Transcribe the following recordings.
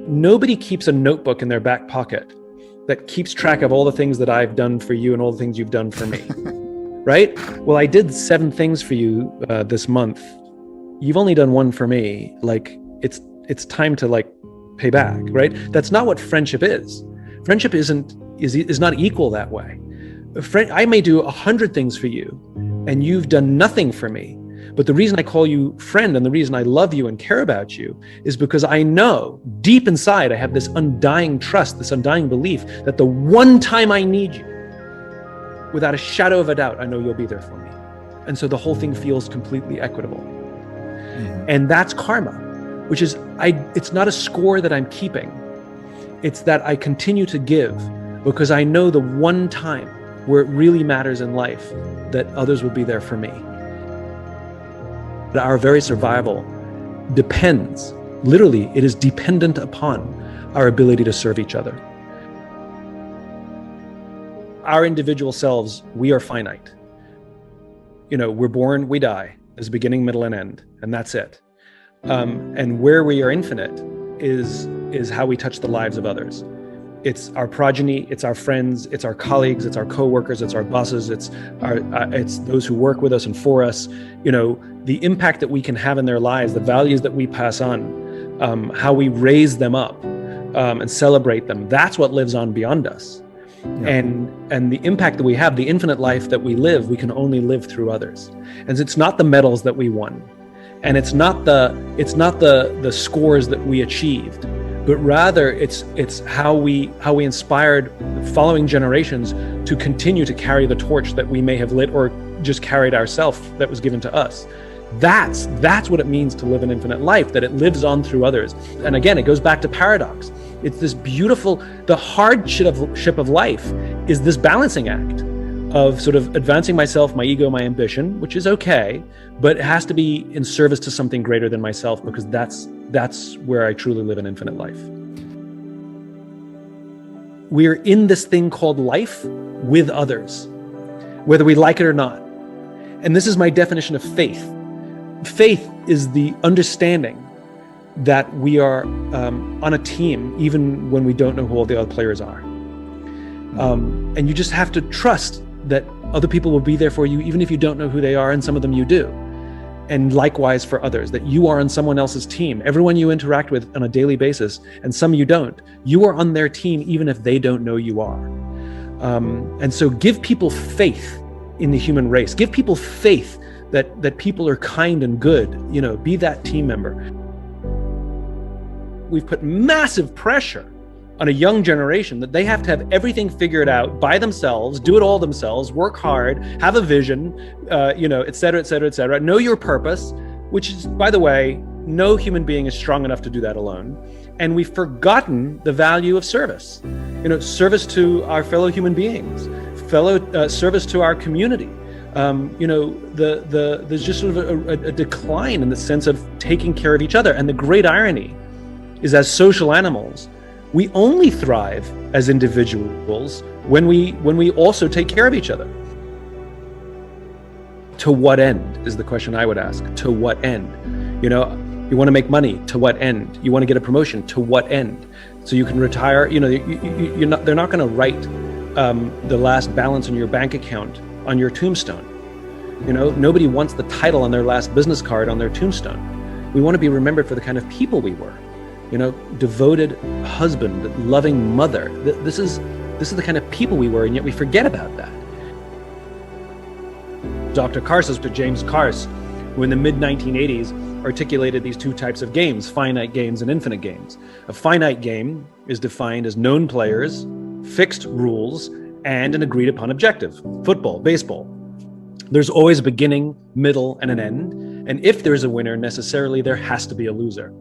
nobody keeps a notebook in their back pocket that keeps track of all the things that I've done for you and all the things you've done for me, right? Well, I did 7 things for you this month. You've only done 1 for me. Like, it's time to like pay back, right? That's not what friendship is. Friendship is not equal that way. I may do 100 things for you and you've done nothing for me. But the reason I call you friend and the reason I love you and care about you is because I know deep inside I have this undying trust, this undying belief that the one time I need you, without a shadow of a doubt, I know you'll be there for me. And so the whole thing feels completely equitable. Mm-hmm. And that's karma, which is, it's not a score that I'm keeping. It's that I continue to give because I know the one time where it really matters in life that others will be there for me. Our very survival depends, literally, it is dependent upon our ability to serve each other. Our individual selves, we are finite. You know, we're born, we die. There's a beginning, middle, and end, and that's it. And where we are infinite is how we touch the lives of others. It's our progeny, it's our friends, it's our colleagues, it's our coworkers, it's our bosses, it's those who work with us and for us. You know, the impact that we can have in their lives, the values that we pass on, how we raise them up and celebrate them. That's what lives on beyond us. Yeah. And the impact that we have, the infinite life that we live, we can only live through others. And it's not the medals that we won, and it's not the scores that we achieved. But rather it's how we inspired following generations to continue to carry the torch that we may have lit or just carried ourselves that was given to us. That's what it means to live an infinite life, that it lives on through others. And again, it goes back to paradox. It's this beautiful, the hardship of life is this balancing act of sort of advancing myself, my ego, my ambition, which is okay, but it has to be in service to something greater than myself, because that's where I truly live an infinite life. We're in this thing called life with others, whether we like it or not. And this is my definition of faith. Faith is the understanding that we are on a team, even when we don't know who all the other players are. And you just have to trust that other people will be there for you, even if you don't know who they are, and some of them you do. And likewise for others, that you are on someone else's team. Everyone you interact with on a daily basis, and some you don't, you are on their team even if they don't know you are. And so give people faith in the human race. Give people faith that people are kind and good. You know, be that team member. We've put massive pressure on a young generation that they have to have everything figured out by themselves, do it all themselves, work hard, have a vision, et cetera, et cetera, et cetera. Know your purpose, which is, by the way, no human being is strong enough to do that alone. And we've forgotten the value of service. You know, service to our fellow human beings, service to our community. There's just sort of a decline in the sense of taking care of each other. And the great irony is, as social animals, we only thrive as individuals when we also take care of each other. To what end is the question I would ask. To what end? You know, you want to make money. To what end? You want to get a promotion. To what end? So you can retire. You know, they're not going to write the last balance in your bank account on your tombstone. You know, nobody wants the title on their last business card on their tombstone. We want to be remembered for the kind of people we were. You know, devoted husband, loving mother. This is the kind of people we were, and yet we forget about that. Dr. Carsos, James Carse, who in the mid-1980s articulated these 2 types of games, finite games and infinite games. A finite game is defined as known players, fixed rules, and an agreed upon objective. Football, baseball. There's always a beginning, middle, and an end. And if there's a winner, necessarily there has to be a loser.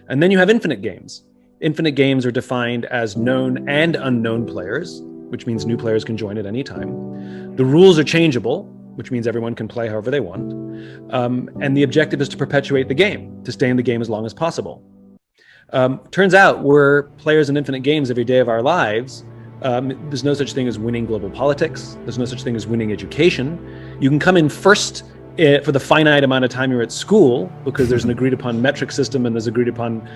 And then you have infinite games. Infinite games are defined as known and unknown players, which means new players can join at any time. The rules are changeable, which means everyone can play however they want. And the objective is to perpetuate the game, to stay in the game as long as possible. Turns out we're players in infinite games every day of our lives. There's no such thing as winning global politics. There's no such thing as winning education. You can come in first for the finite amount of time you're at school, because there's an agreed upon metric system and there's agreed upon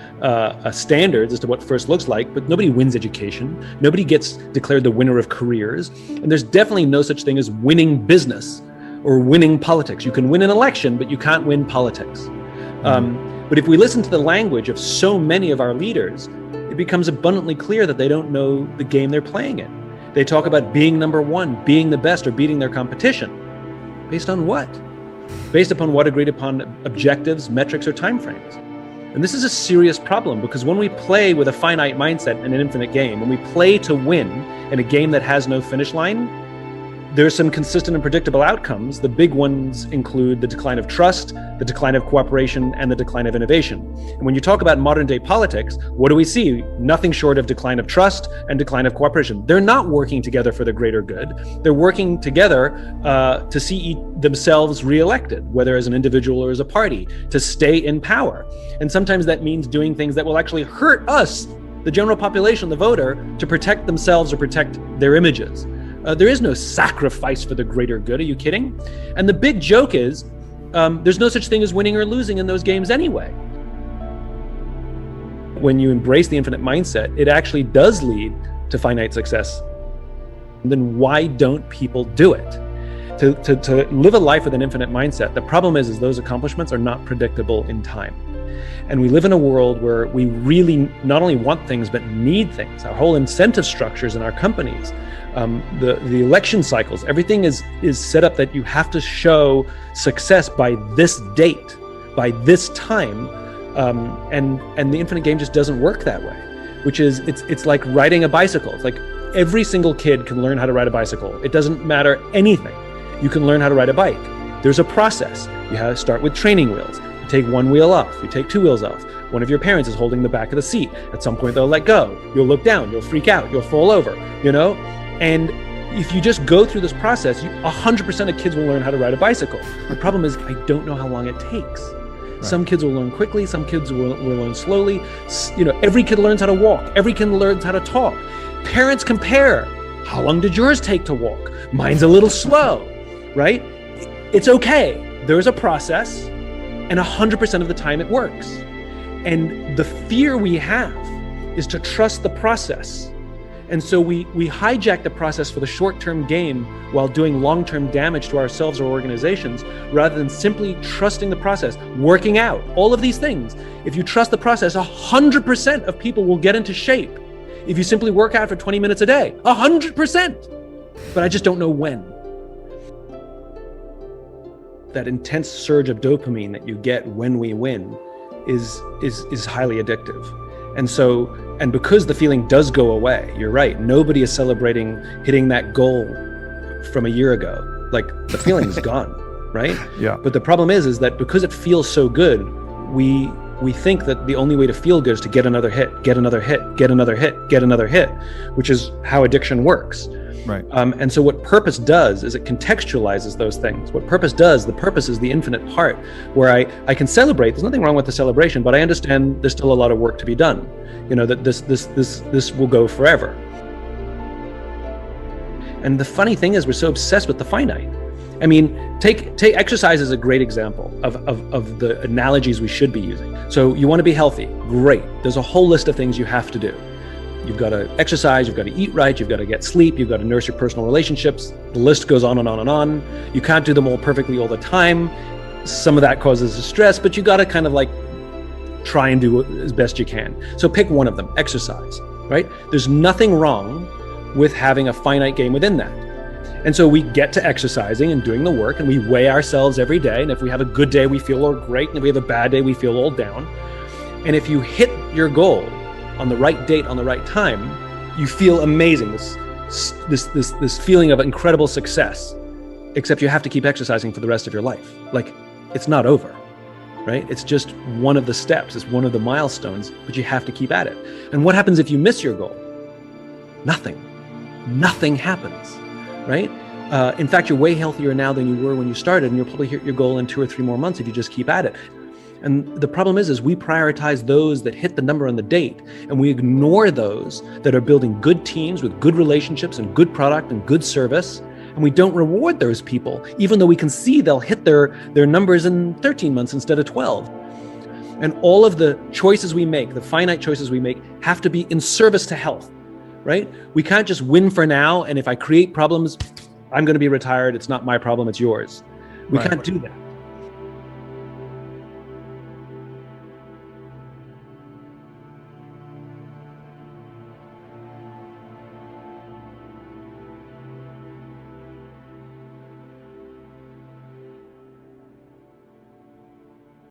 standards as to what first looks like, but nobody wins education. Nobody gets declared the winner of careers. And there's definitely no such thing as winning business or winning politics. You can win an election, but you can't win politics. But if we listen to the language of so many of our leaders, it becomes abundantly clear that they don't know the game they're playing in. They talk about being number one, being the best, or beating their competition. Based on what? Based upon what agreed upon objectives, metrics, or timeframes. And this is a serious problem, because when we play with a finite mindset in an infinite game, when we play to win in a game that has no finish line, there's some consistent and predictable outcomes. The big ones include the decline of trust, the decline of cooperation, and the decline of innovation. And when you talk about modern day politics, what do we see? Nothing short of decline of trust and decline of cooperation. They're not working together for the greater good. They're working together to see themselves reelected, whether as an individual or as a party, to stay in power. And sometimes that means doing things that will actually hurt us, the general population, the voter, to protect themselves or protect their images. There is no sacrifice for the greater good. Are you kidding? And the big joke is there's no such thing as winning or losing in those games anyway. When you embrace the infinite mindset, it actually does lead to finite success. Then why don't people do it? To live a life with an infinite mindset, the problem is those accomplishments are not predictable in time. And we live in a world where we really not only want things, but need things. Our whole incentive structures in our companies, the election cycles, everything is set up that you have to show success by this date, by this time. And the infinite game just doesn't work that way, which is, it's like riding a bicycle. It's like every single kid can learn how to ride a bicycle. It doesn't matter anything. You can learn how to ride a bike. There's a process. You have to start with training wheels. You take one wheel off, you take two wheels off. One of your parents is holding the back of the seat. At some point they'll let go. You'll look down, you'll freak out, you'll fall over, And if you just go through this process, 100% of kids will learn how to ride a bicycle. The problem is, I don't know how long it takes. Right. Some kids will learn quickly, some kids will learn slowly. Every kid learns how to walk. Every kid learns how to talk. Parents compare. How long did yours take to walk? Mine's a little slow, right? It's okay. There's a process, and 100% of the time it works. And the fear we have is to trust the process. And so we hijack the process for the short-term game while doing long-term damage to ourselves or organizations, rather than simply trusting the process, working out, all of these things. If you trust the process, 100% of people will get into shape. If you simply work out for 20 minutes a day, 100%. But I just don't know when. That intense surge of dopamine that you get when we win is highly addictive. And because the feeling does go away, you're right, nobody is celebrating hitting that goal from a year ago. Like, the feeling is gone, right? Yeah. But the problem is that because it feels so good, we think that the only way to feel good is to get another hit, get another hit, get another hit, get another hit, which is how addiction works. Right. And so what purpose does is it contextualizes those things. What purpose does, the purpose is the infinite part, where I can celebrate. There's nothing wrong with the celebration, but I understand there's still a lot of work to be done. That this will go forever. And the funny thing is, we're so obsessed with the finite. I mean, take exercise as a great example of the analogies we should be using. So you want to be healthy, great. There's a whole list of things you have to do. You've got to exercise, you've got to eat right, you've got to get sleep, you've got to nurse your personal relationships. The list goes on and on and on. You can't do them all perfectly all the time. Some of that causes stress, but you got to kind of like try and do as best you can. So pick one of them, exercise, right? There's nothing wrong with having a finite game within that. And so we get to exercising and doing the work, and we weigh ourselves every day. And if we have a good day, we feel all great. And if we have a bad day, we feel all down. And if you hit your goal on the right date, on the right time, you feel amazing. This feeling of incredible success, except you have to keep exercising for the rest of your life. Like, it's not over, right? It's just one of the steps. It's one of the milestones, but you have to keep at it. And what happens if you miss your goal? Nothing happens, right? In fact, you're way healthier now than you were when you started, and you'll probably hit your goal in 2 or 3 more months if you just keep at it. And the problem is we prioritize those that hit the number on the date, and we ignore those that are building good teams with good relationships and good product and good service, And we don't reward those people, even though we can see they'll hit their numbers in 13 months instead of 12. And all of the choices we make, the finite choices we make, have to be in service to health, right? We can't just win for now, and if I create problems, I'm going to be retired. It's not my problem, it's yours. We can't do that.